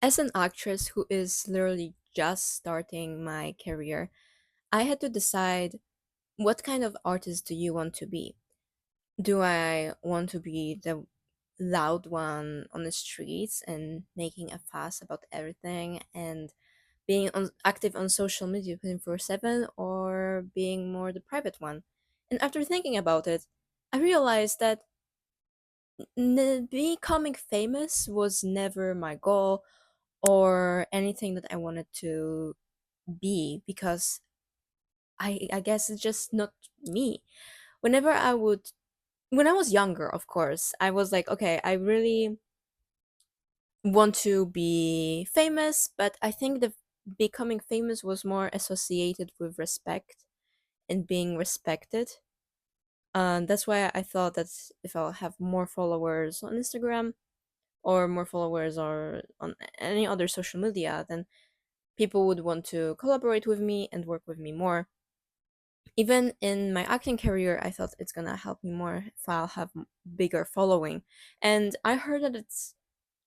As an actress who is literally just starting my career, I had to decide, what kind of artist do you want to be? Do I want to be the loud one on the streets and making a fuss about everything and being active on social media 24/7, or being more the private one? And after thinking about it, I realized that becoming famous was never my goal or anything that I wanted to be, because I guess it's just not me. Whenever I would When I was younger, of course, I was like, okay, I really want to be famous, but I think the becoming famous was more associated with respect and being respected. That's why I thought that if I'll have more followers on Instagram or more followers or on any other social media, then people would want to collaborate with me and work with me more. Even in my acting career, I thought it's gonna help me more if I'll have bigger following. And I heard that it's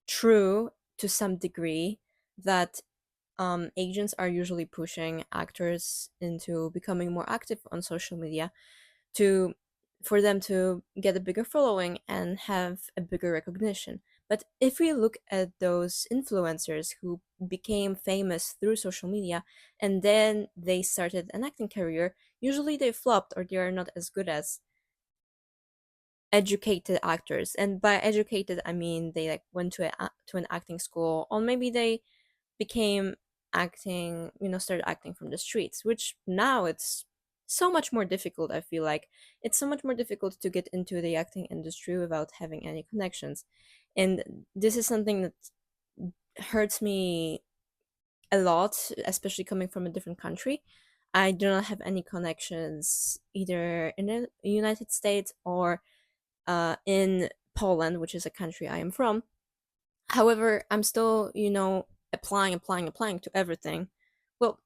true to some degree that agents are usually pushing actors into becoming more active on social media to for them to get a bigger following and have a bigger recognition. But if we look at those influencers who became famous through social media and then they started an acting career, usually they flopped or they are not as good as educated actors. And by educated, I mean they like went to an acting school, or maybe they became acting, started acting from the streets, which now it's so much more difficult. I feel like it's so much more difficult to get into the acting industry without having any connections. And this is something that hurts me a lot, especially coming from a different country. I do not have any connections either in the United States or in Poland, which is a country I am from. However, I'm still, applying to everything. Well,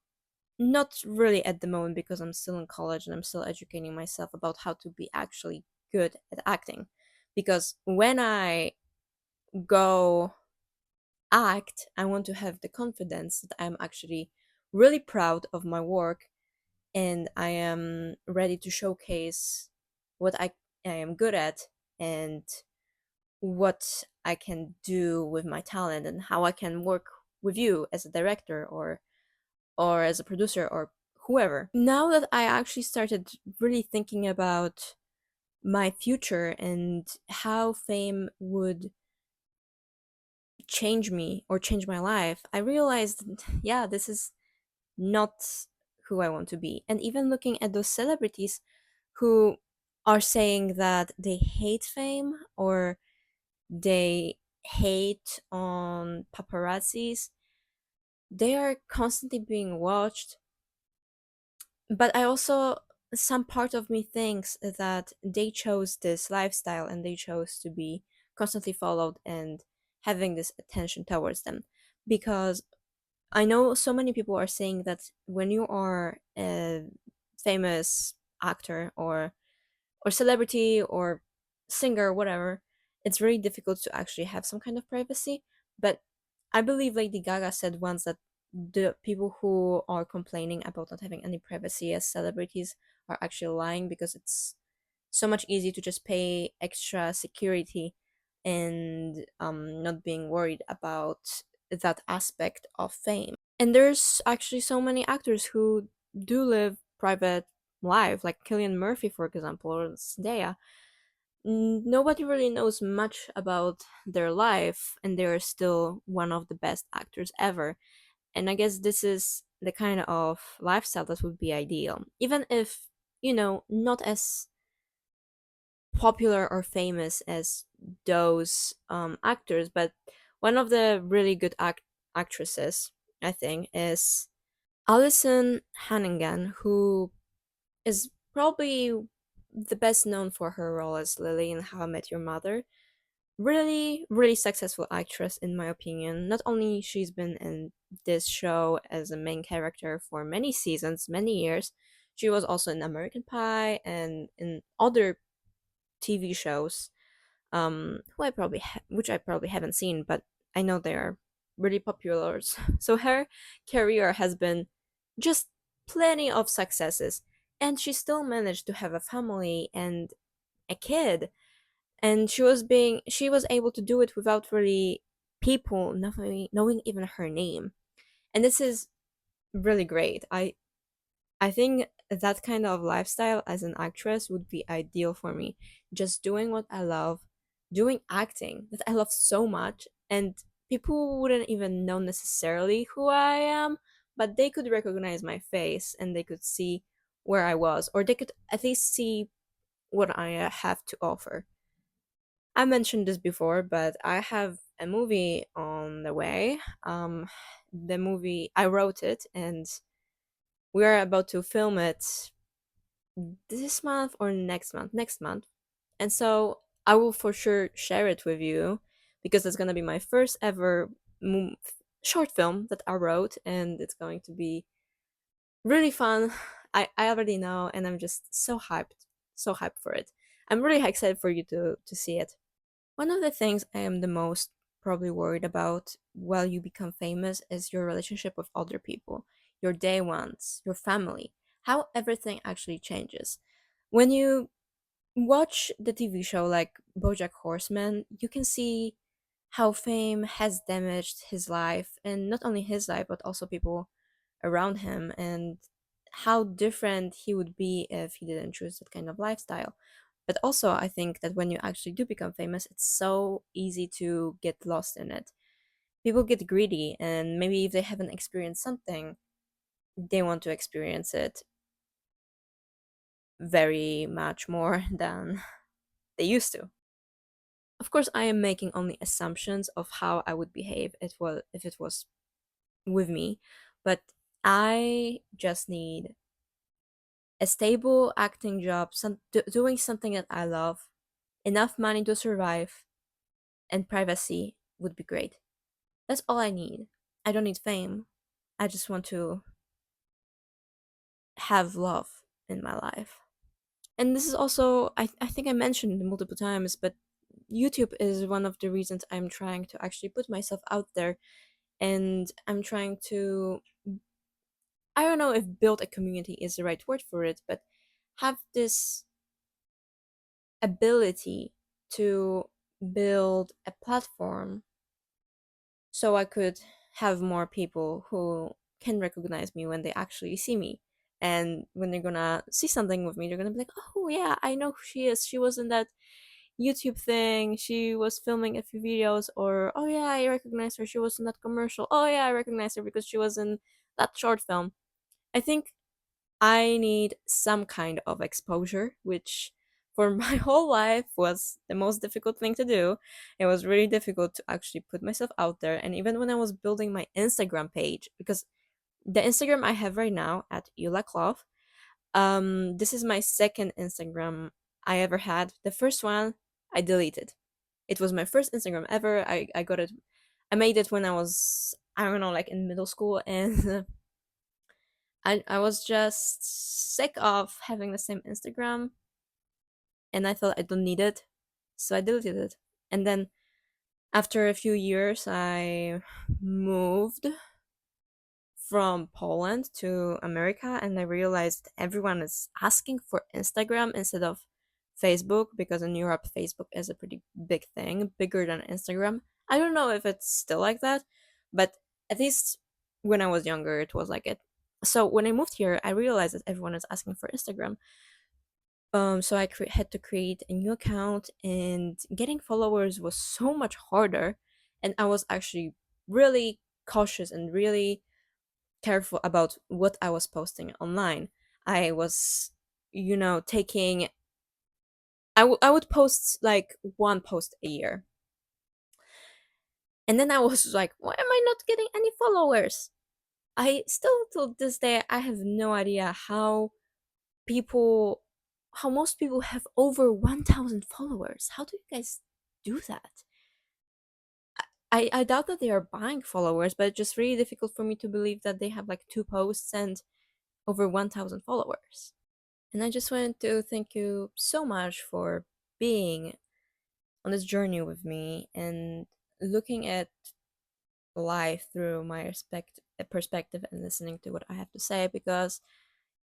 not really at the moment, because I'm still in college and I'm still educating myself about how to be actually good at acting. Because when I go act, I want to have the confidence that I'm actually really proud of my work and I am ready to showcase what I am good at, and what I can do with my talent, and how I can work with you as a director or as a producer or whoever. Now that I actually started really thinking about my future and how fame would change me or change my life, I realized, yeah, this is not who I want to be. And even looking at those celebrities who are saying that they hate fame or they hate on paparazzis, they are constantly being watched. But I also, some part of me thinks that they chose this lifestyle and they chose to be constantly followed and having this attention towards them. Because I know so many people are saying that when you are a famous actor or celebrity or singer, whatever, it's very difficult to actually have some kind of privacy. But I believe Lady Gaga said once that the people who are complaining about not having any privacy as celebrities are actually lying, because it's so much easier to just pay extra security and not being worried about that aspect of fame. And there's actually so many actors who do live private life, like Killian Murphy, for example, or Zendaya. Nobody really knows much about their life, and they're still one of the best actors ever. And I guess this is the kind of lifestyle that would be ideal, even if, not as popular or famous as those actors. But one of the really good actresses, I think, is Alison Hannigan, who is probably the best known for her role as Lily in How I Met Your Mother. Really, really successful actress, in my opinion. Not only she's been in this show as a main character for many seasons, many years, she was also in American Pie and in other TV shows, which I probably haven't seen, but I know they are. really popular. So her career has been just plenty of successes, and she still managed to have a family and a kid, and she was able to do it without really people knowing even her name. And this is really great. I think that kind of lifestyle as an actress would be ideal for me. Just doing what I love, doing acting that I love so much, and people wouldn't even know necessarily who I am, but they could recognize my face and they could see where I was, or they could at least see what I have to offer. I mentioned this before, but I have a movie on the way. The movie, I wrote it, and we are about to film it this month or next month. Next month. And so I will for sure share it with you because it's going to be my first ever mo- short film that I wrote, and it's going to be really fun. I already know, and I'm just so hyped for it. I'm really excited for you to see it. One of the things I am the most probably worried about while you become famous is your relationship with other people, your day ones, your family, how everything actually changes. When you watch the TV show like BoJack Horseman, you can see how fame has damaged his life, and not only his life, but also people around him, and how different he would be if he didn't choose that kind of lifestyle. But also, I think that when you actually do become famous, it's so easy to get lost in it. People get greedy, and maybe if they haven't experienced something, they want to experience it very much more than they used to. Of course, I am making only assumptions of how I would behave if it was with me, but I just need a stable acting job, doing something that I love, enough money to survive, and privacy would be great. That's all I need. I don't need fame. I just want to have love in my life. And this is also, I think I mentioned it multiple times, but YouTube is one of the reasons I'm trying to actually put myself out there, and I'm trying to, I don't know if build a community is the right word for it, but have this ability to build a platform so I could have more people who can recognize me when they actually see me. And when they're gonna see something with me, they're gonna be like, oh yeah, I know who she is. She was in that YouTube thing. She was filming a few videos. Or, oh yeah, I recognize her. She was in that commercial. Oh yeah, I recognize her because she was in that short film. I think I need some kind of exposure, which for my whole life was the most difficult thing to do. It was really difficult to actually put myself out there. And even when I was building my Instagram page, because the Instagram I have right now at Eula Cloth, this is my second Instagram I ever had. The first one I deleted. It was my first Instagram ever. I got it. I made it when I was, I don't know, like in middle school, and I was just sick of having the same Instagram, and I thought I don't need it, so I deleted it. And then after a few years, I moved from Poland to America, and I realized everyone is asking for Instagram instead of Facebook, because in Europe, Facebook is a pretty big thing, bigger than Instagram. I don't know if it's still like that, but at least when I was younger, it was like it. So when I moved here, I realized that everyone is asking for Instagram. So I had to create a new account, and getting followers was so much harder. And I was actually really cautious and really careful about what I was posting online. I was, taking. I would post like one post a year, and then I was like, why am I not getting any followers? I still till this day I have no idea people how most people have over 1,000 followers. How do you guys do that? I doubt that they are buying followers, but it's just really difficult for me to believe that they have like two posts and over 1,000 followers. And I just wanted to thank you so much for being on this journey with me and looking at life through my perspective and listening to what I have to say, because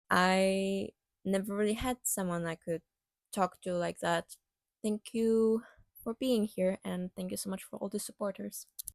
I never really had someone I could talk to like that. Thank you for being here, and thank you so much for all the supporters.